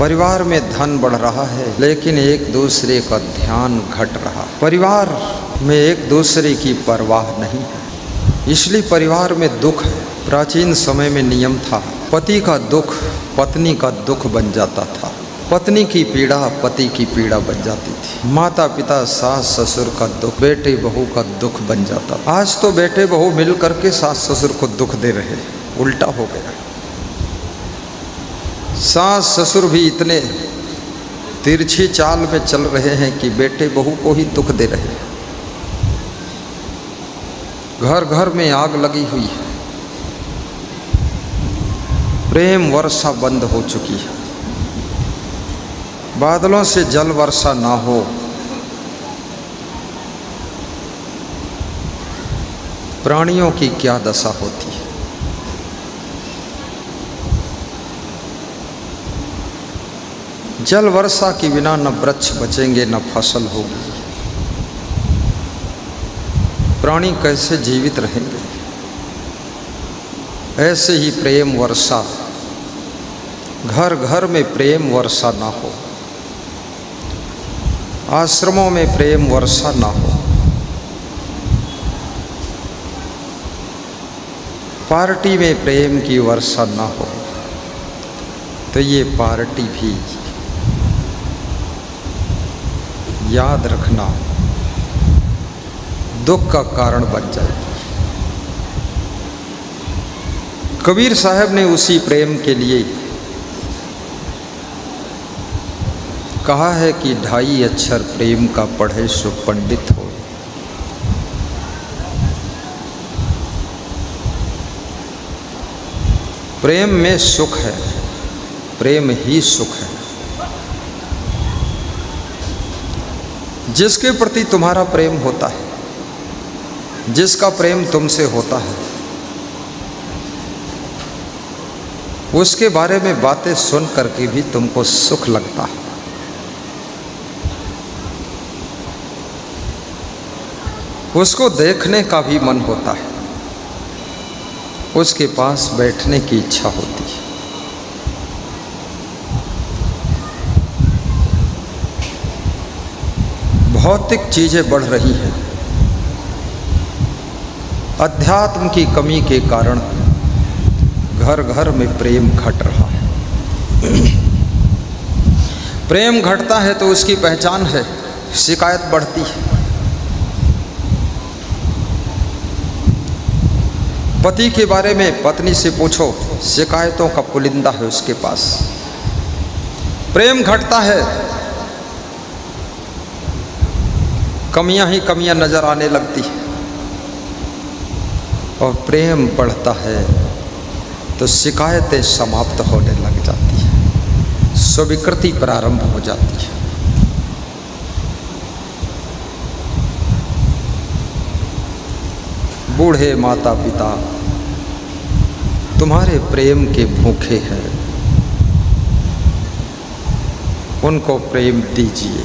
परिवार में धन बढ़ रहा है लेकिन एक दूसरे का ध्यान घट रहा है। परिवार में एक दूसरे की परवाह नहीं है, इसलिए परिवार में दुख है। प्राचीन समय में नियम था, पति का दुख पत्नी का दुख बन जाता था, पत्नी की पीड़ा पति की पीड़ा बन जाती थी, माता पिता सास ससुर का दुख बेटे बहू का दुख बन जाता। आज तो बेटे बहू मिल करके सास ससुर को दुख दे रहे, उल्टा हो गया। सास ससुर भी इतने तिरछी चाल में चल रहे हैं कि बेटे बहू को ही दुख दे रहे हैं। घर घर में आग लगी हुई है, प्रेम वर्षा बंद हो चुकी है। बादलों से जल वर्षा ना हो, प्राणियों की क्या दशा होती है। जल वर्षा के बिना न वृक्ष बचेंगे न फसल होगी, प्राणी कैसे जीवित रहेंगे। ऐसे ही प्रेम वर्षा, घर घर में प्रेम वर्षा ना हो, आश्रमों में प्रेम वर्षा ना हो, पार्टी में प्रेम की वर्षा ना हो, तो ये पार्टी भी याद रखना दुख का कारण बन जाएगी। कबीर साहब ने उसी प्रेम के लिए कहा है कि 2.5 अक्षर प्रेम का पढ़े सो पंडित हो। प्रेम में सुख है, प्रेम ही सुख है। जिसके प्रति तुम्हारा प्रेम होता है, जिसका प्रेम तुमसे होता है, उसके बारे में बातें सुन करके भी तुमको सुख लगता है। उसको देखने का भी मन होता है, उसके पास बैठने की इच्छा होती है। भौतिक चीजें बढ़ रही हैं, अध्यात्म की कमी के कारण घर घर में प्रेम घट रहा है। प्रेम घटता है तो उसकी पहचान है, शिकायत बढ़ती है। पति के बारे में पत्नी से पूछो, शिकायतों का पुलिंदा है उसके पास। प्रेम घटता है, कमियां ही कमियां नजर आने लगती है, और प्रेम बढ़ता है तो शिकायतें समाप्त होने लग जाती है, स्वीकृति प्रारंभ हो जाती है। बूढ़े माता पिता तुम्हारे प्रेम के भूखे हैं, उनको प्रेम दीजिए।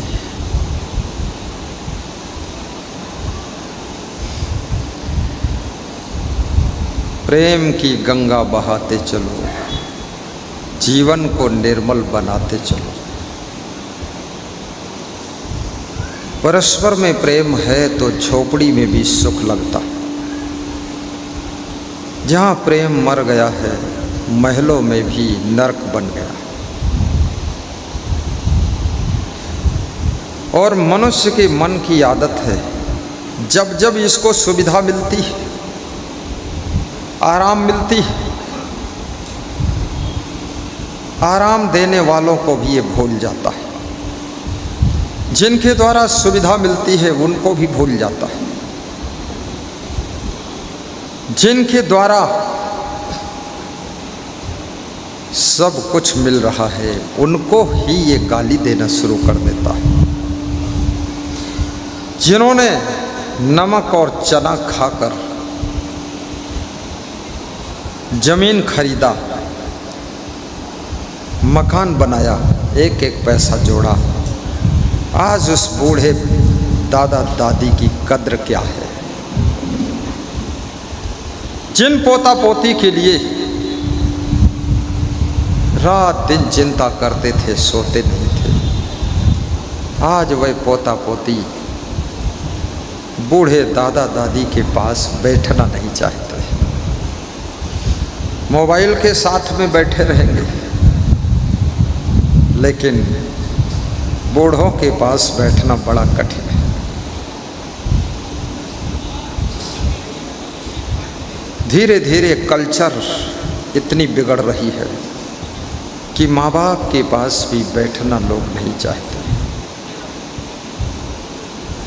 प्रेम की गंगा बहाते चलो, जीवन को निर्मल बनाते चलो। परस्पर में प्रेम है तो झोपड़ी में भी सुख लगता है। जहाँ प्रेम मर गया है, महलों में भी नरक बन गया। और मनुष्य के मन की आदत है, जब जब इसको सुविधा मिलती है, आराम मिलती है, आराम देने वालों को भी ये भूल जाता है। जिनके द्वारा सुविधा मिलती है उनको भी भूल जाता है। जिनके द्वारा सब कुछ मिल रहा है उनको ही ये गाली देना शुरू कर देता है। जिन्होंने नमक और चना खाकर जमीन खरीदा, मकान बनाया, एक एक पैसा जोड़ा, आज उस बूढ़े दादा दादी की कद्र क्या है। जिन पोता पोती के लिए रात दिन चिंता करते थे, सोते नहीं थे। आज वह पोता पोती बूढ़े दादा दादी के पास बैठना नहीं चाहते, मोबाइल के साथ में बैठे रहेंगे, लेकिन बूढ़ों के पास बैठना बड़ा कठिन है। धीरे धीरे कल्चर इतनी बिगड़ रही है कि माँ बाप के पास भी बैठना लोग नहीं चाहते।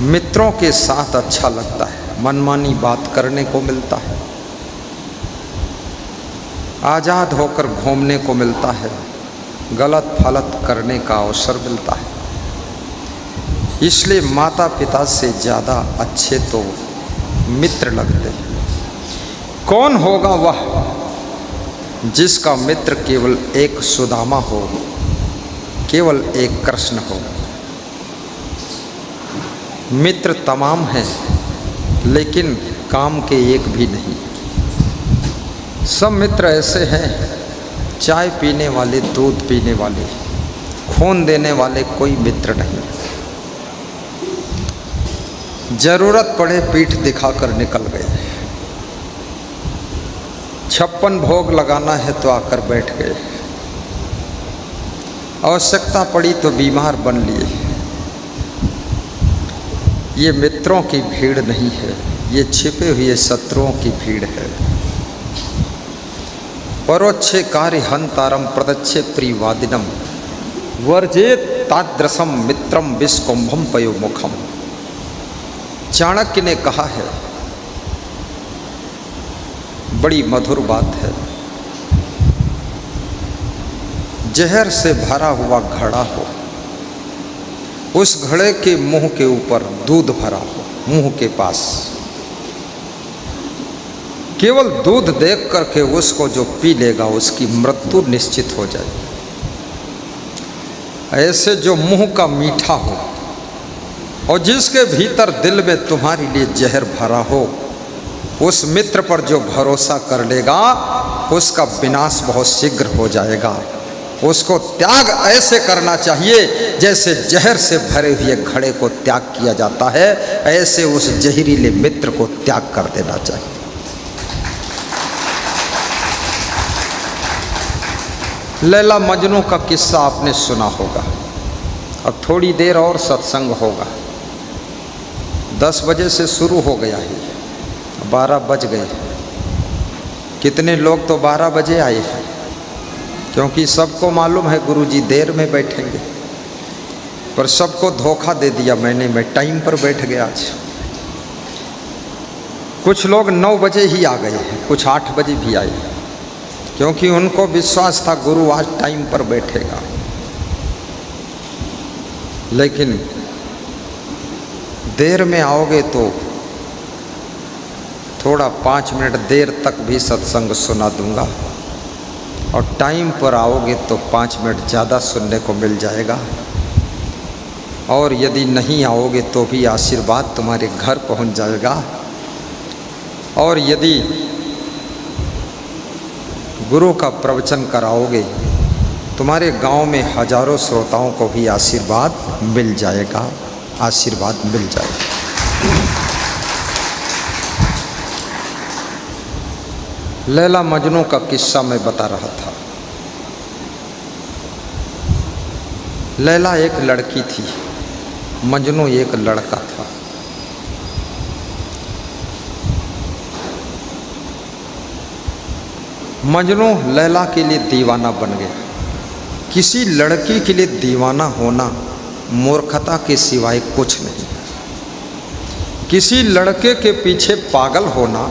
मित्रों के साथ अच्छा लगता है, मनमानी बात करने को मिलता है, आज़ाद होकर घूमने को मिलता है, गलत फलत करने का अवसर मिलता है। इसलिए माता पिता से ज़्यादा अच्छे तो मित्र लगते हैं। कौन होगा वह जिसका मित्र केवल एक सुदामा हो, केवल एक कृष्ण हो। मित्र तमाम हैं, लेकिन काम के एक भी नहीं। सब मित्र ऐसे हैं, चाय पीने वाले, दूध पीने वाले, खून देने वाले कोई मित्र नहीं। जरूरत पड़े पीठ दिखाकर निकल गए, 56 भोग लगाना है तो आकर बैठ गए, आवश्यकता पड़ी तो बीमार बन लिए। ये मित्रों की भीड़ नहीं है, ये छिपे हुए शत्रुओं की भीड़ है। परोक्षे कार्य हंतारम प्रदक्षे प्रियवादिनम वर्जेत तादृशम मित्रम विस्कुंभम पयोमुखम। चाणक्य ने कहा है, बड़ी मधुर बात है, जहर से भरा हुआ घड़ा हो, उस घड़े के मुंह के ऊपर दूध भरा हो, मुंह के पास केवल दूध देख करके उसको जो पी लेगा उसकी मृत्यु निश्चित हो जाए। ऐसे जो मुंह का मीठा हो और जिसके भीतर दिल में तुम्हारे लिए जहर भरा हो, उस मित्र पर जो भरोसा कर लेगा उसका विनाश बहुत शीघ्र हो जाएगा। उसको त्याग ऐसे करना चाहिए जैसे जहर से भरे हुए घड़े को त्याग किया जाता है, ऐसे उस जहरीले मित्र को त्याग कर देना चाहिए। लैला मजनू का किस्सा आपने सुना होगा। अब थोड़ी देर और सत्संग होगा, 10 बजे से शुरू हो गया है, 12 बज गए। कितने लोग तो 12 बजे आए हैं, क्योंकि सबको मालूम है गुरुजी देर में बैठेंगे, पर सबको धोखा दे दिया मैंने, मैं टाइम पर बैठ गया आज। कुछ लोग 9 बजे ही आ गए हैं, कुछ 8 बजे भी आए, क्योंकि उनको विश्वास था गुरु आज टाइम पर बैठेगा। लेकिन देर में आओगे तो थोड़ा 5 मिनट देर तक भी सत्संग सुना दूंगा, और टाइम पर आओगे तो 5 मिनट ज़्यादा सुनने को मिल जाएगा। और यदि नहीं आओगे तो भी आशीर्वाद तुम्हारे घर पहुंच जाएगा। और यदि गुरु का प्रवचन कराओगे, तुम्हारे गांव में हजारों श्रोताओं को भी आशीर्वाद मिल जाएगा, आशीर्वाद मिल जाएगा। लैला मजनू का किस्सा मैं बता रहा था। लैला एक लड़की थी, मजनू एक लड़का था। मजनू लैला के लिए दीवाना बन गया। किसी लड़की के लिए दीवाना होना मूर्खता के सिवाय कुछ नहीं। किसी लड़के के पीछे पागल होना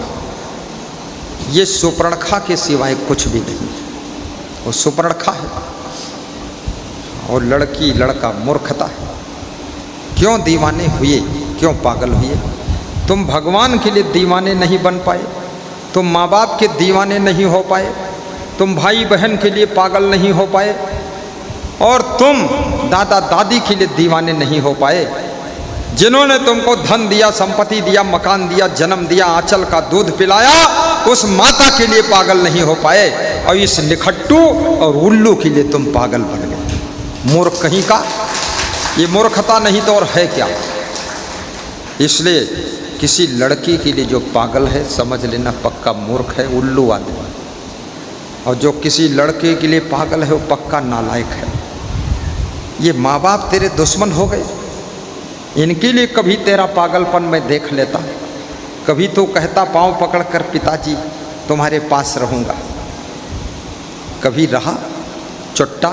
ये सुपर्णखा के सिवाय कुछ भी नहीं। वो सुपर्णखा है और लड़की लड़का मूर्खता है। क्यों दीवाने हुए, क्यों पागल हुए? तुम भगवान के लिए दीवाने नहीं बन पाए, तुम माँ बाप के दीवाने नहीं हो पाए, तुम भाई बहन के लिए पागल नहीं हो पाए, और तुम दादा दादी के लिए दीवाने नहीं हो पाए। जिन्होंने तुमको धन दिया, संपत्ति दिया, मकान दिया, जन्म दिया, आंचल का दूध पिलाया, उस माता के लिए पागल नहीं हो पाए, और इस निखट्टू और उल्लू के लिए तुम पागल बन गए। मूर्ख कहीं का, ये मूर्खता नहीं तो और है क्या। इसलिए किसी लड़की के लिए जो पागल है समझ लेना पक्का मूर्ख है, उल्लू आदमी। और जो किसी लड़के के लिए पागल है वो पक्का नालायक है। ये माँ बाप तेरे दुश्मन हो गए, इनके लिए कभी तेरा पागलपन मैं देख लेता। कभी तो कहता पाँव पकड़कर पिताजी तुम्हारे पास रहूँगा, कभी रहा चुट्टा,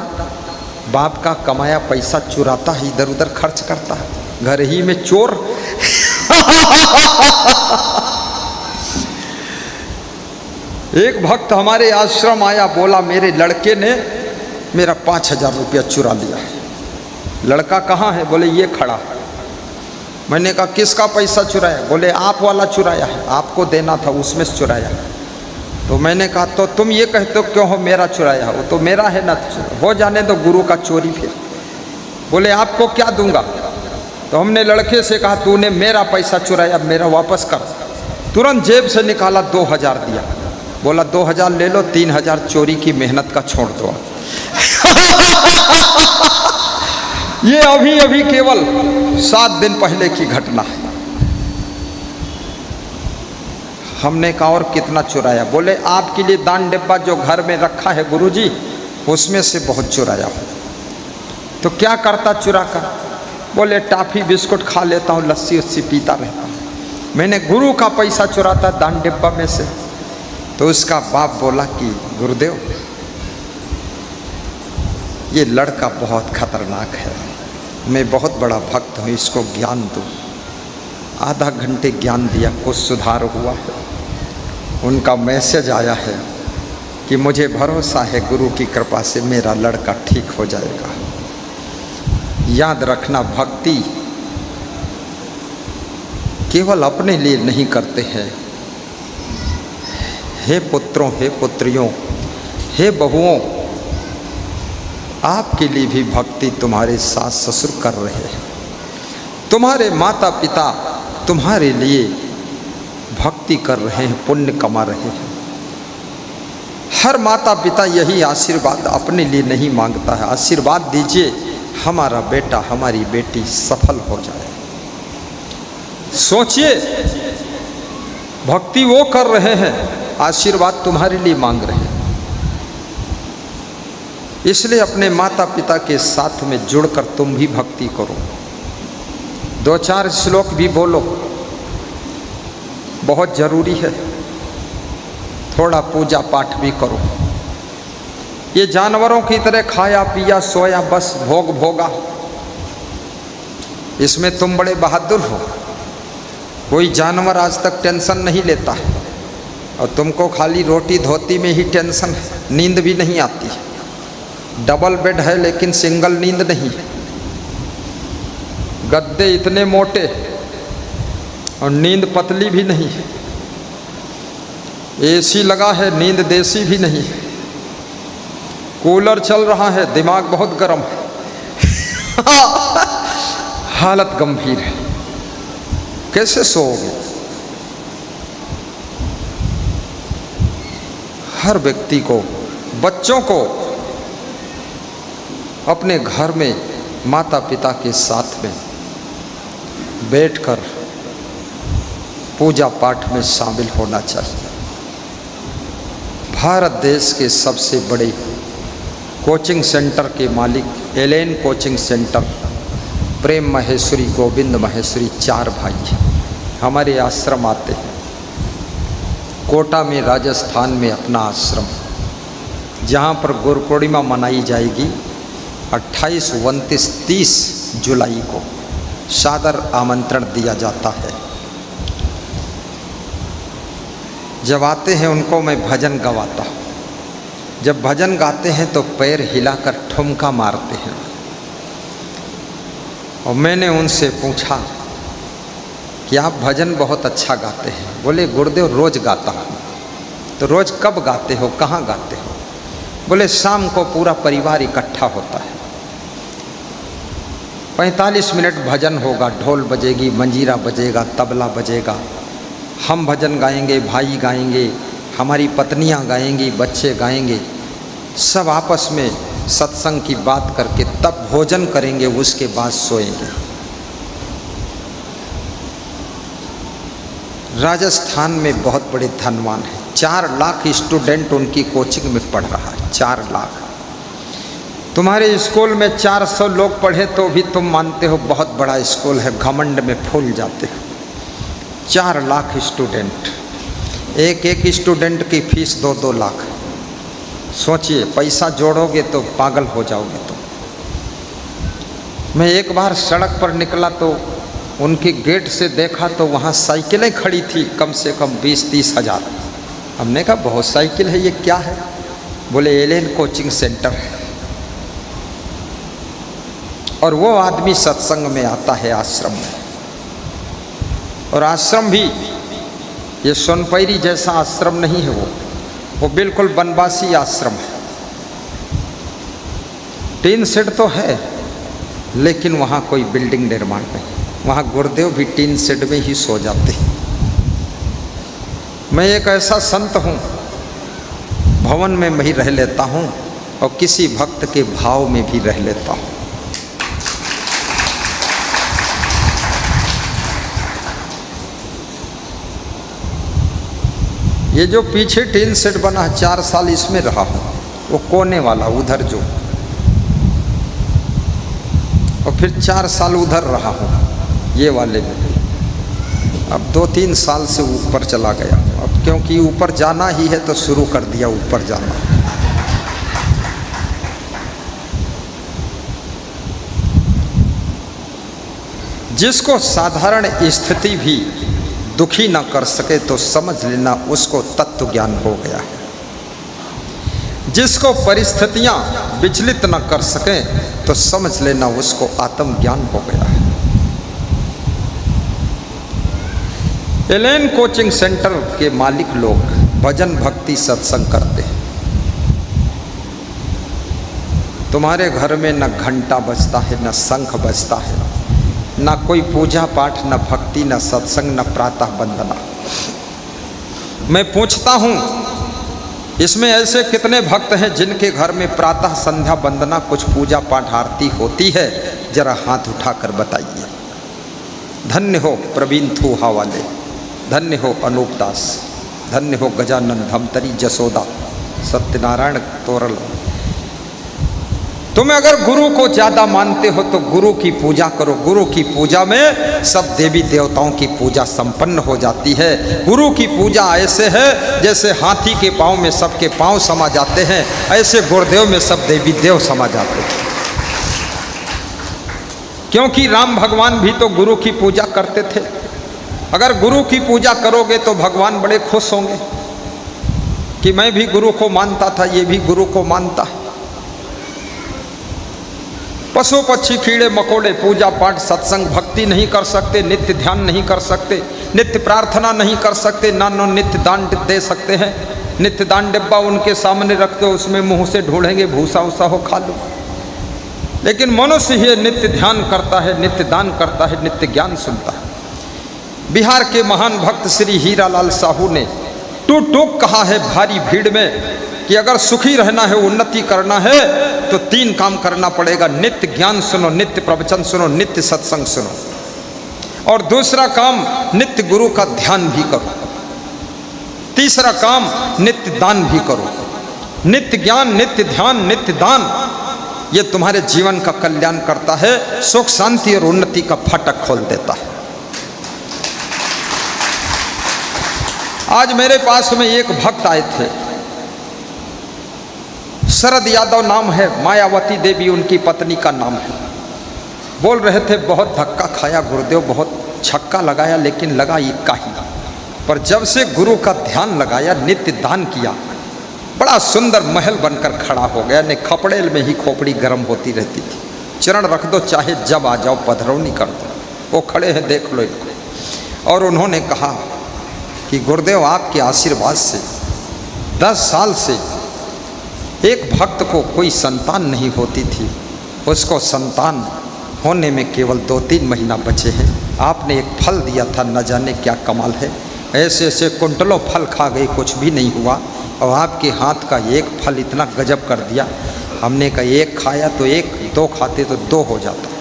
बाप का कमाया पैसा चुराता है, इधर उधर खर्च करता है, घर ही में चोर। एक भक्त हमारे आश्रम आया, बोला मेरे लड़के ने मेरा 5,000 रुपया चुरा लिया है। लड़का कहाँ है? बोले ये खड़ा। मैंने कहा किसका पैसा चुराया? बोले आप वाला चुराया है, आपको देना था उसमें से चुराया। तो मैंने कहा तो तुम ये कहते हो क्यों हो मेरा चुराया? वो तो मेरा है ना, हो जाने दो गुरु का चोरी फिर। बोले आपको क्या दूंगा? तो हमने लड़के से कहा तूने मेरा पैसा चुराया, मेरा वापस कर। तुरंत जेब से निकाला 2,000 दिया। बोला 2,000 ले लो, 3,000 चोरी की मेहनत का छोड़ दो। ये अभी अभी केवल 7 दिन पहले की घटना है। हमने कहा और कितना चुराया? बोले आपके लिए दान डिब्बा जो घर में रखा है गुरुजी, उसमें से बहुत चुराया। तो क्या करता चुरा कर? बोले टॉफी बिस्कुट खा लेता हूँ, लस्सी उस्सी पीता रहता हूँ। मैंने गुरु का पैसा चुराता दान डिब्बा में से। तो उसका बाप बोला कि गुरुदेव ये लड़का बहुत खतरनाक है, मैं बहुत बड़ा भक्त हूँ, इसको ज्ञान दूँ। आधा घंटे ज्ञान दिया, कुछ सुधार हुआ है। उनका मैसेज आया है कि मुझे भरोसा है गुरु की कृपा से मेरा लड़का ठीक हो जाएगा। याद रखना, भक्ति केवल अपने लिए नहीं करते हैं। हे पुत्रों, हे पुत्रियों, हे बहुओं, आपके लिए भी भक्ति तुम्हारे सास ससुर कर रहे हैं। तुम्हारे माता पिता तुम्हारे लिए भक्ति कर रहे हैं, पुण्य कमा रहे हैं। हर माता पिता यही आशीर्वाद अपने लिए नहीं मांगता है, आशीर्वाद दीजिए हमारा बेटा हमारी बेटी सफल हो जाए। सोचिए, भक्ति वो कर रहे हैं, आशीर्वाद तुम्हारे लिए मांग रहे हैं। इसलिए अपने माता पिता के साथ में जुड़कर तुम भी भक्ति करो। 2-4 श्लोक भी बोलो, बहुत जरूरी है। थोड़ा पूजा पाठ भी करो। ये जानवरों की तरह खाया पिया सोया बस भोग भोगा, इसमें तुम बड़े बहादुर हो। कोई जानवर आज तक टेंशन नहीं लेता है, और तुमको खाली रोटी धोती में ही टेंशन है, नींद भी नहीं आती। डबल बेड है लेकिन सिंगल नींद नहीं है, गद्दे इतने मोटे और नींद पतली भी नहीं है, एसी लगा है नींद देसी भी नहीं है, कूलर चल रहा है दिमाग बहुत गर्म है। हालत गंभीर है, कैसे सोओगे? हर व्यक्ति को, बच्चों को अपने घर में माता पिता के साथ में बैठकर पूजा पाठ में शामिल होना चाहिए। भारत देश के सबसे बड़े कोचिंग सेंटर के मालिक एलेन कोचिंग सेंटर, प्रेम महेश्वरी, गोविंद महेश्वरी, 4 भाई हमारे आश्रम आते हैं। कोटा में राजस्थान में अपना आश्रम, जहाँ पर गुरु पूर्णिमा मनाई जाएगी 28, 29, 30 जुलाई को सादर आमंत्रण दिया जाता है। जब आते हैं उनको मैं भजन गवाता हूँ। जब भजन गाते हैं तो पैर हिलाकर ठुमका मारते हैं। और मैंने उनसे पूछा कि आप भजन बहुत अच्छा गाते हैं। बोले गुरुदेव रोज़ गाता हूँ। तो रोज़ कब गाते हो, कहाँ गाते हो? बोले शाम को पूरा परिवार इकट्ठा होता है, 45 मिनट भजन होगा, ढोल बजेगी, मंजीरा बजेगा, तबला बजेगा, हम भजन गाएंगे, भाई गाएंगे, हमारी पत्नियां गाएंगी, बच्चे गाएंगे, सब आपस में सत्संग की बात करके तब भोजन करेंगे, उसके बाद सोएंगे। राजस्थान में बहुत बड़े धनवान हैं, 4 लाख स्टूडेंट उनकी कोचिंग में पढ़ रहा है, 4 लाख। तुम्हारे स्कूल में 400 लोग पढ़े तो भी तुम मानते हो बहुत बड़ा स्कूल है, घमंड में फूल जाते हो। 4 लाख स्टूडेंट, एक एक स्टूडेंट की फीस 2-2 लाख। सोचिए, पैसा जोड़ोगे तो पागल हो जाओगे तुम। मैं एक बार सड़क पर निकला तो उनके गेट से देखा तो वहाँ साइकिलें खड़ी थी, कम से कम 20-30 हज़ार। हमने कहा बहुत साइकिल है, ये क्या है? बोले एलेन कोचिंग सेंटर है। और वो आदमी सत्संग में आता है आश्रम में, और आश्रम भी ये सोनपैरी जैसा आश्रम नहीं है, वो बिल्कुल बनवासी आश्रम है। टीन शेड तो है, लेकिन वहाँ कोई बिल्डिंग निर्माण नहीं। वहाँ गुरुदेव भी टीन शेड में ही सो जाते हैं। मैं एक ऐसा संत हूँ, भवन में भी रह लेता हूँ और किसी भक्त के भाव में भी रह लेता हूँ। ये जो पीछे टीन शेड बना है, 4 साल इसमें रहा हूँ, वो कोने वाला उधर जो, और फिर 4 साल उधर रहा हूँ ये वाले में। अब 2-3 साल से ऊपर चला गया, अब क्योंकि ऊपर जाना ही है तो शुरू कर दिया ऊपर जाना। जिसको साधारण स्थिति भी दुखी ना कर सके तो समझ लेना उसको तत्व ज्ञान हो गया है। जिसको परिस्थितियां विचलित न कर सके तो समझ लेना उसको आत्मज्ञान हो गया है। एलेन कोचिंग सेंटर के मालिक लोग भजन भक्ति सत्संग करते हैं। तुम्हारे घर में न घंटा बजता है, न शंख बजता है, न कोई पूजा पाठ, न भक्ति, न सत्संग, न प्रातः वंदना। मैं पूछता हूँ, इसमें ऐसे कितने भक्त हैं जिनके घर में प्रातः संध्या वंदना, कुछ पूजा पाठ आरती होती है? जरा हाथ उठाकर बताइए। धन्य हो प्रवीण थूहा वाले, धन्य हो अनूप दास, धन्य हो गजानन धमतरी, जसोदा, सत्यनारायण तोरल। तुम अगर गुरु को ज़्यादा मानते हो तो गुरु की पूजा करो। गुरु की पूजा में सब देवी देवताओं की पूजा संपन्न हो जाती है। गुरु की पूजा ऐसे है जैसे हाथी के पाँव में सबके पाँव समा जाते हैं, ऐसे गुरुदेव में सब देवी देव समा जाते हैं। क्योंकि राम भगवान भी तो गुरु की पूजा करते थे। अगर गुरु की पूजा करोगे तो भगवान बड़े खुश होंगे कि मैं भी गुरु को मानता था, ये भी गुरु को मानता है। पशु पक्षी कीड़े मकोड़े पूजा पाठ सत्संग भक्ति नहीं कर सकते, नित्य ध्यान नहीं कर सकते, नित्य प्रार्थना नहीं कर सकते, ना नित्य दान दे सकते हैं। नित्य दान डिब्बा उनके सामने रख दो, उसमें मुंह से ढूंढेंगे, भूसा उसा हो खा लो। लेकिन मनुष्य ही नित्य ध्यान करता है, नित्य दान करता है, नित्य ज्ञान सुनता है। बिहार के महान भक्त श्री हीरालाल साहू ने टूक टूक कहा है भारी भीड़ में कि अगर सुखी रहना है, उन्नति करना है तो 3 काम करना पड़ेगा। नित्य ज्ञान सुनो, नित्य प्रवचन सुनो, नित्य सत्संग सुनो, और दूसरा काम नित्य गुरु का ध्यान भी करो। तीसरा काम नित्य दान भी करो। नित्य ज्ञान, नित्य ध्यान, नित्य दान, ये तुम्हारे जीवन का कल्याण करता है, सुख शांति और उन्नति का फाटक खोल देता है। आज मेरे पास में एक भक्त आए थे, शरद यादव नाम है, मायावती देवी उनकी पत्नी का नाम है। बोल रहे थे बहुत धक्का खाया गुरुदेव, बहुत छक्का लगाया, लेकिन लगा इक्का ही। पर जब से गुरु का ध्यान लगाया, नित्य दान किया, बड़ा सुंदर महल बनकर खड़ा हो गया। ने खपड़ेल में ही खोपड़ी गर्म होती रहती थी। चरण रख दो, चाहे जब आ जाओ, पधरौनी कर दो। वो खड़े हैं, देख लो इनको। और उन्होंने कहा कि गुरुदेव आपके आशीर्वाद से 10 साल से एक भक्त को कोई संतान नहीं होती थी, उसको संतान होने में केवल 2-3 महीना बचे हैं। आपने एक फल दिया था, न जाने क्या कमाल है। ऐसे ऐसे कुंटलों फल खा गए, कुछ भी नहीं हुआ। और आपके हाथ का एक फल इतना गजब कर दिया। हमने कहा एक खाया तो एक, दो खाते तो दो हो जाता।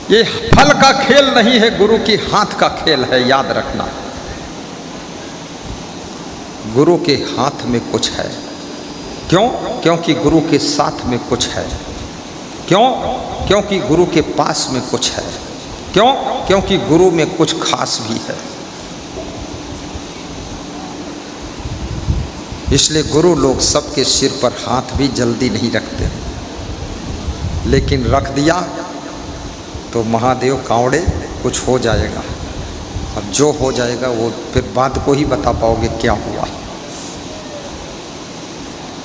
ये फल का खेल नहीं है, गुरु के हाथ का खेल है, याद रखना। गुरु के हाथ में कुछ है। क्यों? क्योंकि गुरु के साथ में कुछ है। क्यों? क्योंकि गुरु के पास में कुछ है। क्यों? क्योंकि गुरु में कुछ खास भी है। इसलिए गुरु लोग सबके सिर पर हाथ भी जल्दी नहीं रखते, लेकिन रख दिया तो महादेव कावड़े कुछ हो जाएगा। अब जो हो जाएगा वो फिर बाद को ही बता पाओगे क्या हुआ।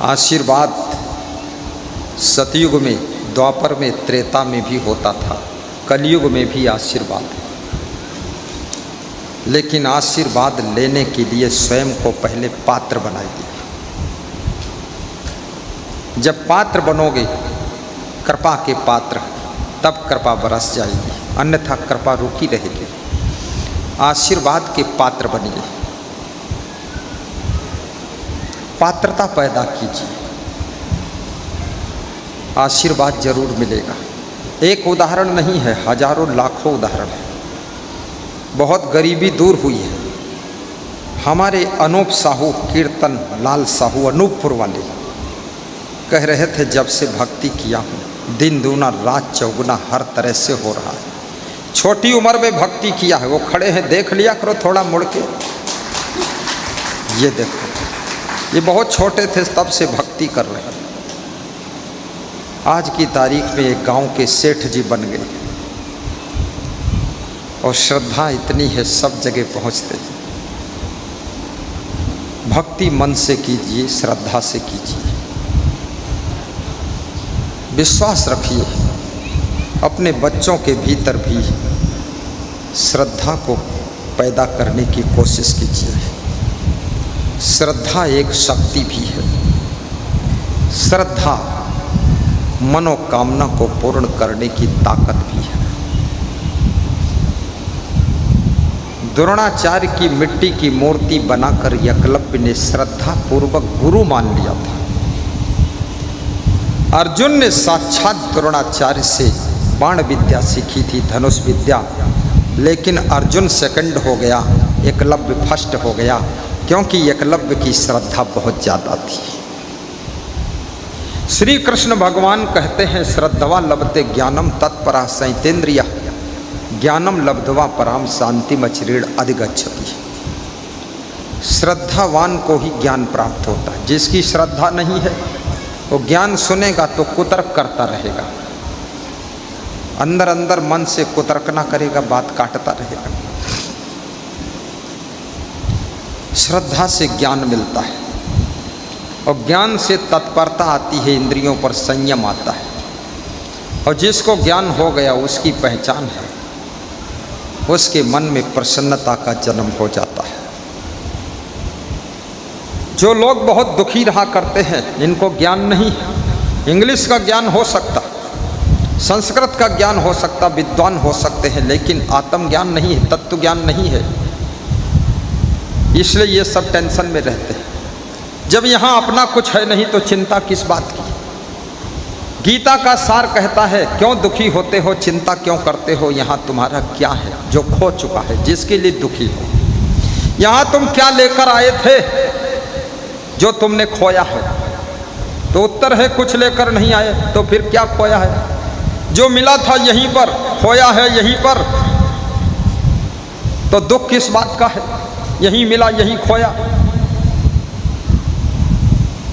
आशीर्वाद सतयुग में, द्वापर में, त्रेता में भी होता था, कलयुग में भी आशीर्वाद है। लेकिन आशीर्वाद लेने के लिए स्वयं को पहले पात्र बनाइए। जब पात्र बनोगे, कृपा के पात्र, तब कृपा बरस जाएगी, अन्यथा कृपा रुकी रहेगी। आशीर्वाद के पात्र बनिए, पात्रता पैदा कीजिए, आशीर्वाद जरूर मिलेगा। एक उदाहरण नहीं है, हजारों लाखों उदाहरण है। बहुत गरीबी दूर हुई है। हमारे अनूप साहू, कीर्तन लाल साहू अनूपपुर वाले कह रहे थे, जब से भक्ति किया हूँ दिन दूना रात चौगुना हर तरह से हो रहा है। छोटी उम्र में भक्ति किया है। वो खड़े हैं, देख लिया करो थोड़ा मुड़ के, ये देखो, ये बहुत छोटे थे तब से भक्ति कर रहे हैं। आज की तारीख में एक गांव के सेठ जी बन गए और श्रद्धा इतनी है, सब जगह पहुंचते हैं। भक्ति मन से कीजिए, श्रद्धा से कीजिए, विश्वास रखिए। अपने बच्चों के भीतर भी श्रद्धा को पैदा करने की कोशिश कीजिए। श्रद्धा एक शक्ति भी है। श्रद्धा मनोकामना को पूर्ण करने की ताकत भी है। द्रोणाचार्य की मिट्टी की मूर्ति बनाकर एकलव्य ने श्रद्धा पूर्वक गुरु मान लिया था। अर्जुन ने साक्षात द्रोणाचार्य से बाण विद्या सीखी थी, धनुष विद्या, लेकिन अर्जुन सेकंड हो गया, एकलव्य फर्स्ट हो गया, क्योंकि एकलव्य की श्रद्धा बहुत ज़्यादा थी। श्री कृष्ण भगवान कहते हैं, श्रद्धवा लभते ज्ञानम तत्परा संयतेन्द्रिय ज्ञानम लब्ध्वा पराम शांतिम अचिरेण अधिगच्छति। श्रद्धावान को ही ज्ञान प्राप्त होता है। जिसकी श्रद्धा नहीं है वो ज्ञान सुनेगा तो कुतर्क करता रहेगा, अंदर अंदर मन से कुतर्कना करेगा, बात काटता रहेगा। श्रद्धा से ज्ञान मिलता है और ज्ञान से तत्परता आती है, इंद्रियों पर संयम आता है। और जिसको ज्ञान हो गया उसकी पहचान है, उसके मन में प्रसन्नता का जन्म हो जाता है। जो लोग बहुत दुखी रहा करते हैं, इनको ज्ञान नहीं है। इंग्लिश का ज्ञान हो सकता, संस्कृत का ज्ञान हो सकता, विद्वान हो सकते हैं, लेकिन आत्मज्ञान नहीं है, तत्व ज्ञान नहीं है। इसलिए ये सब टेंशन में रहते हैं। जब यहाँ अपना कुछ है नहीं तो चिंता किस बात की। गीता का सार कहता है, क्यों दुखी होते हो, चिंता क्यों करते हो, यहाँ तुम्हारा क्या है जो खो चुका है, जिसके लिए दुखी हो। यहाँ तुम क्या लेकर आए थे जो तुमने खोया है। तो उत्तर है, कुछ लेकर नहीं आए, तो फिर क्या खोया है। जो मिला था यहीं पर, खोया है यहीं पर, तो दुख किस बात का है। यहीं मिला यहीं खोया।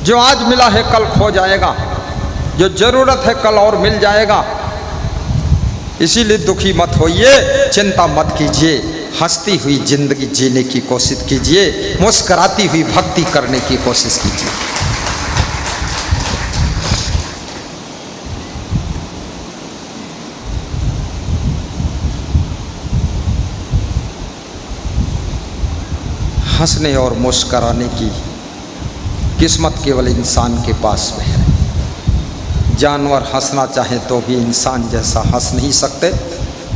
जो आज मिला है कल खो जाएगा, जो जरूरत है कल और मिल जाएगा। इसीलिए दुखी मत होइए, चिंता मत कीजिए, हंसती हुई जिंदगी जीने की कोशिश कीजिए, मुस्कुराती हुई भक्ति करने की कोशिश कीजिए। हंसने और मुस्कुराने की किस्मत केवल इंसान के पास में है। जानवर हंसना चाहे तो भी इंसान जैसा हंस नहीं सकते,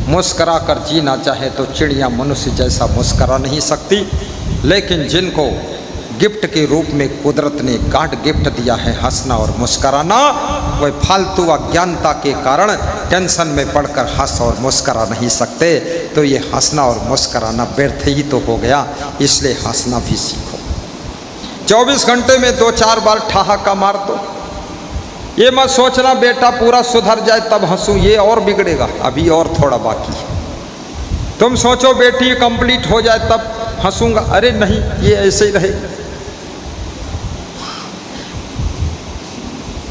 मुस्करा कर जीना चाहे तो चिड़िया मनुष्य जैसा मुस्करा नहीं सकती। लेकिन जिनको गिफ्ट के रूप में कुदरत ने गॉड गिफ्ट दिया है हंसना और मुस्कराना, वह फालतू अज्ञानता के कारण टेंशन में पड़कर हंस और मुस्करा नहीं सकते। तो ये हंसना और मुस्कराना व्यर्थ ही तो हो गया, इसलिए हंसना भी सीखो। 24 घंटे में 2-4 बार ठहाका मार दो। ये मत सोचना बेटा पूरा सुधर जाए तब हंसूं, ये और बिगड़ेगा, अभी और थोड़ा बाकी है। तुम सोचो बेटी कंप्लीट हो जाए तब हंसूंगा, अरे नहीं, ये ऐसे ही रहेगा।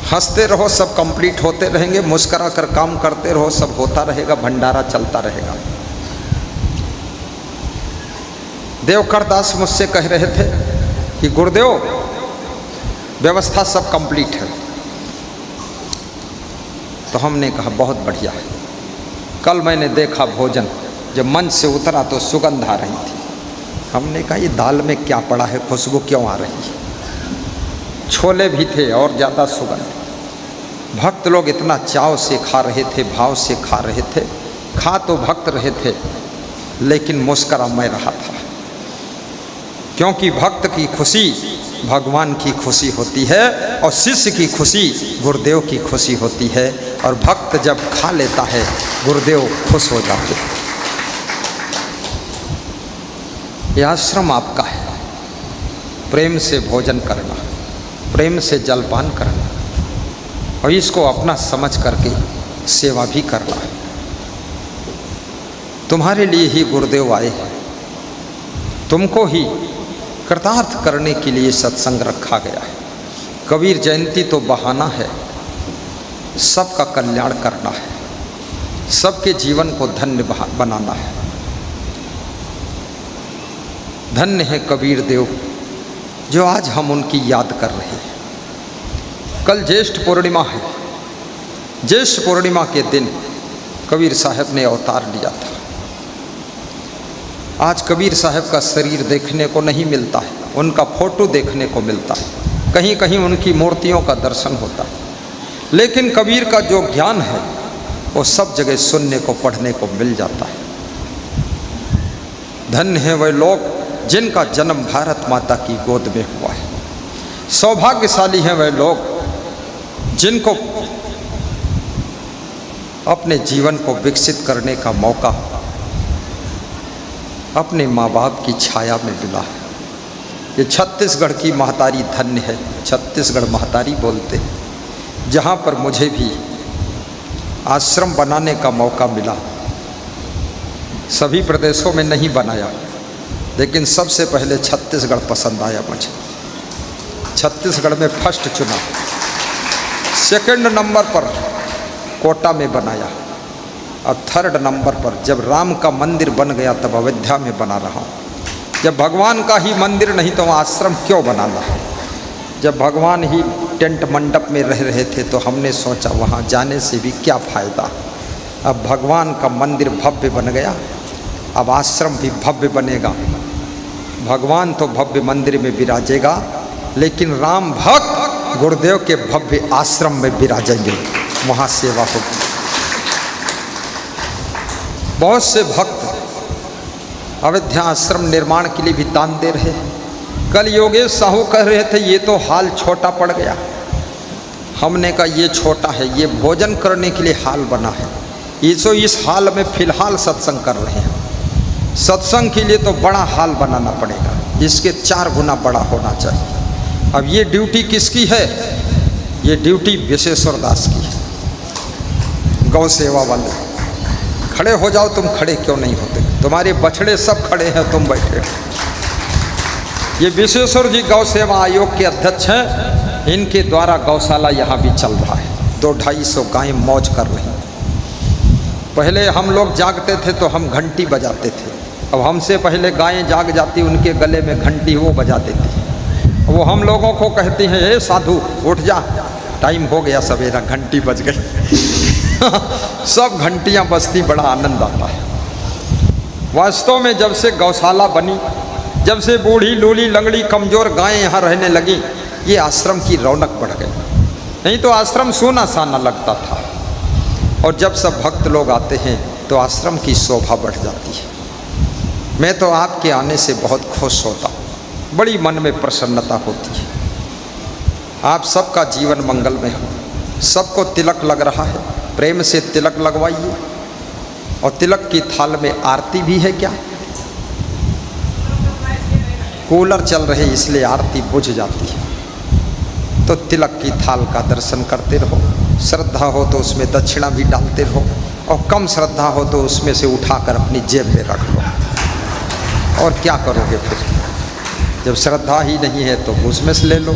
हंसते रहो, सब कंप्लीट होते रहेंगे। मुस्कुरा कर काम करते रहो, सब होता रहेगा, भंडारा चलता रहेगा। देवकर दास मुझसे कह रहे थे कि गुरुदेव व्यवस्था सब कंप्लीट है। तो हमने कहा बहुत बढ़िया है। कल मैंने देखा भोजन जब मंच से उतरा तो सुगंध आ रही थी। हमने कहा ये दाल में क्या पड़ा है, खुशबू क्यों आ रही है। छोले भी थे और ज़्यादा सुगंध। भक्त लोग इतना चाव से खा रहे थे, भाव से खा रहे थे। खा तो भक्त रहे थे लेकिन मुस्कुरा मैं रहा था, क्योंकि भक्त की खुशी भगवान की खुशी होती है और शिष्य की खुशी गुरुदेव की खुशी होती है। और भक्त जब खा लेता है गुरुदेव खुश हो जाते हैं। यह आश्रम आपका है। प्रेम से भोजन करना, प्रेम से जलपान करना और इसको अपना समझ करके सेवा भी करना है। तुम्हारे लिए ही गुरुदेव आए हैं, तुमको ही कृतार्थ करने के लिए सत्संग रखा गया है। कबीर जयंती तो बहाना है, सबका कल्याण करना है, सबके जीवन को धन्य बनाना है। धन्य है कबीर देव जो आज हम उनकी याद कर रहे हैं। कल ज्येष्ठ पूर्णिमा है। ज्येष्ठ पूर्णिमा के दिन कबीर साहब ने अवतार लिया था। आज कबीर साहब का शरीर देखने को नहीं मिलता है, उनका फोटो देखने को मिलता है, कहीं कहीं उनकी मूर्तियों का दर्शन होता है। लेकिन कबीर का जो ज्ञान है वो सब जगह सुनने को पढ़ने को मिल जाता है। धन्य है वह लोग जिनका जन्म भारत माता की गोद में हुआ है। सौभाग्यशाली हैं वह लोग जिनको अपने जीवन को विकसित करने का मौका अपने माँ बाप की छाया में मिला है। ये छत्तीसगढ़ की महतारी धन्य है। छत्तीसगढ़ महतारी बोलते हैं, जहाँ पर मुझे भी आश्रम बनाने का मौका मिला। सभी प्रदेशों में नहीं बनाया, लेकिन सबसे पहले छत्तीसगढ़ पसंद आया मुझे। छत्तीसगढ़ में फर्स्ट चुना, सेकंड नंबर पर कोटा में बनाया और थर्ड नंबर पर जब राम का मंदिर बन गया तब अयोध्या में बना रहा हूँ। जब भगवान का ही मंदिर नहीं तो आश्रम क्यों बनाना। जब भगवान ही टेंट मंडप में रह रहे थे तो हमने सोचा वहाँ जाने से भी क्या फ़ायदा। अब भगवान का मंदिर भव्य बन गया, अब आश्रम भी भव्य बनेगा। भगवान तो भव्य मंदिर में विराजेगा, लेकिन राम भक्त गुरुदेव के भव्य आश्रम में विराजेंगे, वहाँ सेवा होगी। बहुत से भक्त अयोध्या आश्रम निर्माण के लिए भी दान दे रहे हैं। कल योगेश साहू कह रहे थे ये तो हाल छोटा पड़ गया। हमने कहा ये छोटा है, ये भोजन करने के लिए हाल बना है। इस हाल में फिलहाल सत्संग कर रहे हैं। सत्संग के लिए तो बड़ा हाल बनाना पड़ेगा, इसके 4 गुना बड़ा होना चाहिए। अब ये ड्यूटी किसकी है? ये ड्यूटी विशेश्वर दास की है। गौ सेवा वाले खड़े हो जाओ। तुम खड़े क्यों नहीं होते? तुम्हारे बछड़े सब खड़े हैं, तुम बैठे। ये विशेश्वर जी गौ सेवा आयोग के अध्यक्ष हैं। इनके द्वारा गौशाला यहाँ भी चल रहा है। 200-250 गायें मौज कर रही हैं। पहले हम लोग जागते थे तो हम घंटी बजाते थे, अब हमसे पहले गायें जाग जाती, उनके गले में घंटी वो बजा देती। वो हम लोगों को कहती हैं हे साधु उठ जा, टाइम हो गया सवेरा, घंटी बज गई। सब घंटियाँ बजती, बड़ा आनंद आता है। वास्तव में जब से गौशाला बनी, जब से बूढ़ी लूली लंगड़ी कमज़ोर गायें यहाँ रहने लगी, ये आश्रम की रौनक बढ़ गई। नहीं तो आश्रम सोना साना लगता था। और जब सब भक्त लोग आते हैं तो आश्रम की शोभा बढ़ जाती है। मैं तो आपके आने से बहुत खुश होता हूँ, बड़ी मन में प्रसन्नता होती है। आप सबका जीवन मंगलमय हो। सबको तिलक लग रहा है, प्रेम से तिलक लगवाइए। और तिलक की थाल में आरती भी है क्या? कूलर चल रहे इसलिए आरती बुझ जाती है। तो तिलक की थाल का दर्शन करते रहो। श्रद्धा हो तो उसमें दक्षिणा भी डालते रहो, और कम श्रद्धा हो तो उसमें से उठाकर अपनी जेब में रख लो। और क्या करोगे फिर? जब श्रद्धा ही नहीं है तो उसमें से ले लो।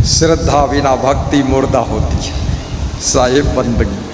श्रद्धा बिना भक्ति मुर्दा होती है। साहिब बंदगी।